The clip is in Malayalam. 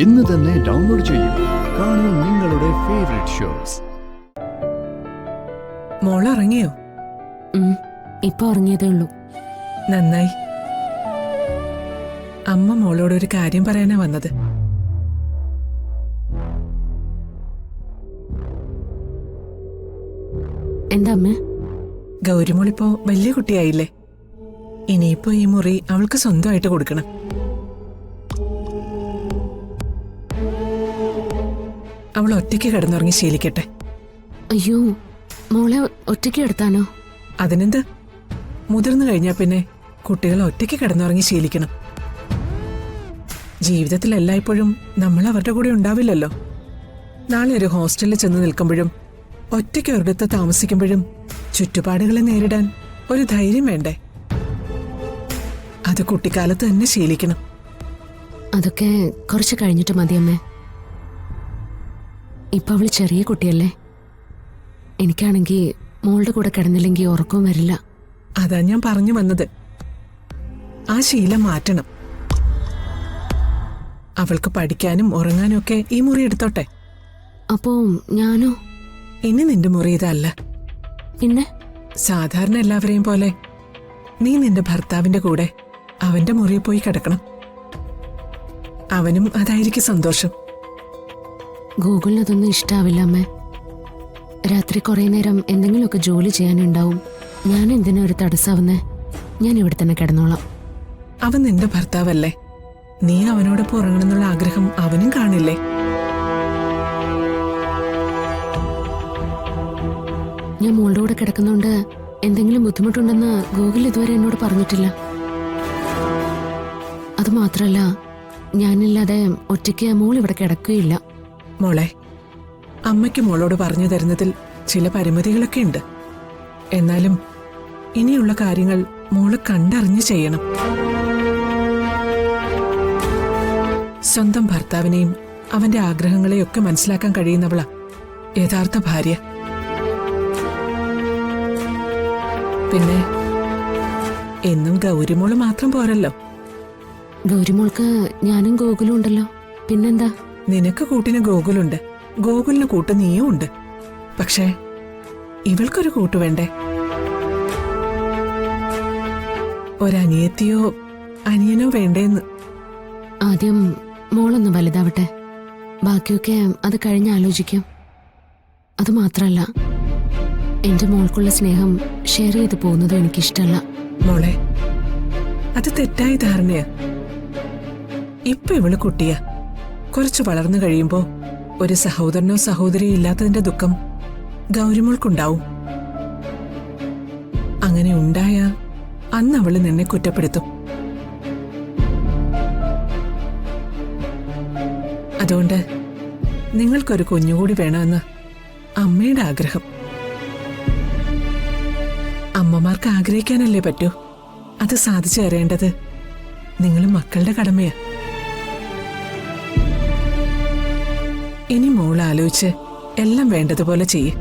ഇന്ന് തന്നെ ഡൗൺലോഡ് ചെയ്യൂ. കാണൂ നിങ്ങളുടെ ഫേവറേറ്റ് ഷോസ്. മോൾ ഇറങ്ങിയോ? ഇപ്പൊ ഇറങ്ങിയതേ ഉള്ളൂ. നന്നായി. അമ്മ മോളോട് ഒരു കാര്യം പറയാനാ വന്നത്. എന്താ അമ്മ? ഗൗരിമോളിപ്പോ വലിയ കുട്ടിയായില്ലേ? ഇനിയിപ്പോ ഈ മുറി അവൾക്ക് സ്വന്തമായിട്ട് കൊടുക്കണം. അവൾ ഒറ്റയ്ക്ക് കിടന്നുറങ്ങി ശീലിക്കട്ടെ. അയ്യോ, മോളെ ഒറ്റയ്ക്ക് എടുത്താനോ? അതിനെന്ത്, മുതിർന്നു കഴിഞ്ഞാ പിന്നെ കുട്ടികൾ ഒറ്റയ്ക്ക് കിടന്നുറങ്ങി ശീലിക്കണം. ജീവിതത്തിൽ എല്ലായ്പ്പോഴും നമ്മൾ അവരുടെ കൂടെ ഉണ്ടാവില്ലല്ലോ. നാളെ ഒരു ഹോസ്റ്റലിൽ ചെന്ന് നിൽക്കുമ്പോഴും ഒറ്റയ്ക്ക് ഒരിടത്ത് താമസിക്കുമ്പോഴും ചുറ്റുപാടുകളെ നേരിടാൻ ഒരു ധൈര്യം വേണ്ടേ? അത് കുട്ടിക്കാലത്ത് തന്നെ ശീലിക്കണം. അതൊക്കെ കുറച്ച് കഴിഞ്ഞിട്ട് മതി അമ്മേ. ഇപ്പൊ അവള് ചെറിയ കുട്ടിയല്ലേ. എനിക്കാണെങ്കി മോളുടെ കൂടെ കിടന്നില്ലെങ്കിൽ ഉറക്കവും വരില്ല. അതാ ഞാൻ പറഞ്ഞു വന്നത്. ആ ശീലം മാറ്റണം. അവൾക്ക് പഠിക്കാനും ഉറങ്ങാനും ഒക്കെ ഈ മുറി എടുത്തോട്ടെ. അപ്പോ ഞാനോ? ഇനി നിന്റെ മുറി ഇതല്ല. പിന്നെ സാധാരണ എല്ലാവരെയും പോലെ നീ നിന്റെ ഭർത്താവിന്റെ കൂടെ അവന്റെ മുറിയിൽ പോയി കിടക്കണം. അവനും അതായിരിക്കും സന്തോഷം. ഗൂഗിളിന് അതൊന്നും ഇഷ്ടാവില്ല അമ്മേ. രാത്രി കുറെ നേരം എന്തെങ്കിലുമൊക്കെ ജോലി ചെയ്യാനുണ്ടാവും. ഞാൻ എന്തിനാ ഒരു തടസ്സാവുന്നേ? ഞാൻ ഇവിടെ തന്നെ കിടന്നോളാം. അവൻ നിന്റെ ഭർത്താവല്ലേ? നീ അവനോടൊപ്പം ഉറങ്ങണമെന്നുള്ള ആഗ്രഹം അവനും കാണില്ലേ? ഞാൻ മോളുടെ കൂടെ കിടക്കുന്നോണ്ട് എന്തെങ്കിലും ബുദ്ധിമുട്ടുണ്ടെന്ന് ഗൂഗിൾ ഇതുവരെ എന്നോട് പറഞ്ഞിട്ടില്ല. അത് മാത്രല്ല, ഞാനില്ലാതെ ഒറ്റയ്ക്ക് മോൾ ഇവിടെ കിടക്കുകയില്ല. മോളെ, അമ്മയ്ക്ക് മോളോട് പറഞ്ഞു തരുന്നതിൽ ചില പരിമിതികളൊക്കെ ഉണ്ട്. എന്നാലും ഇനിയുള്ള കാര്യങ്ങൾ മോള് കണ്ടറിഞ്ഞ് ചെയ്യണം. സ്വന്തം ഭർത്താവിനെയും അവന്റെ ആഗ്രഹങ്ങളെയൊക്കെ മനസ്സിലാക്കാൻ കഴിയുന്നവളാ യഥാർത്ഥ ഭാര്യ. പിന്നെ എന്നും ഗൗരിമോള് മാത്രം പോരല്ലോ. ഗൗരിമോൾക്ക് ഞാനും ഗോകുലും ഉണ്ടല്ലോ. പിന്നെന്താ? നിനക്ക് കൂട്ടിന് ഗോകുലുണ്ട്, ഗോകുലിന് കൂട്ട് നീയും ഉണ്ട്. പക്ഷേ ഇവൾക്കൊരു കൂട്ട് വേണ്ടേ? ഒരനിയത്തിയോ അനിയനോ വേണ്ടേന്ന്. ആദ്യം മോളൊന്ന് വലുതാവട്ടെ, ബാക്കിയൊക്കെ അത് കഴിഞ്ഞ് ആലോചിക്കാം. അത് മാത്രല്ല, എന്റെ മോൾക്കുള്ള സ്നേഹം ഷെയർ ചെയ്ത് പോകുന്നതും എനിക്കിഷ്ടല്ല. മോളെ, അത് തെറ്റായ ധാരണയാ. ഇപ്പൊ ഇവള് കുട്ടിയാ. കുറച്ച് വളർന്നു കഴിയുമ്പോ ഒരു സഹോദരനോ സഹോദരിയോ ഇല്ലാത്തതിന്റെ ദുഃഖം ഗൗരിമോൾക്കുണ്ടാവും. അങ്ങനെ ഉണ്ടായ അന്ന് അവള് നിന്നെ കുറ്റപ്പെടുത്തും. അതുകൊണ്ട് നിങ്ങൾക്കൊരു കുഞ്ഞുകൂടി വേണമെന്ന് അമ്മയുടെ ആഗ്രഹം. അമ്മമാർക്ക് ആഗ്രഹിക്കാനല്ലേ പറ്റൂ. അത് സാധിച്ചു തരേണ്ടത് നിങ്ങൾ മക്കളുടെ കടമയാ. ഇനി മോൾ ആലോചിച്ച് എല്ലാം വേണ്ടതുപോലെ ചെയ്യ്.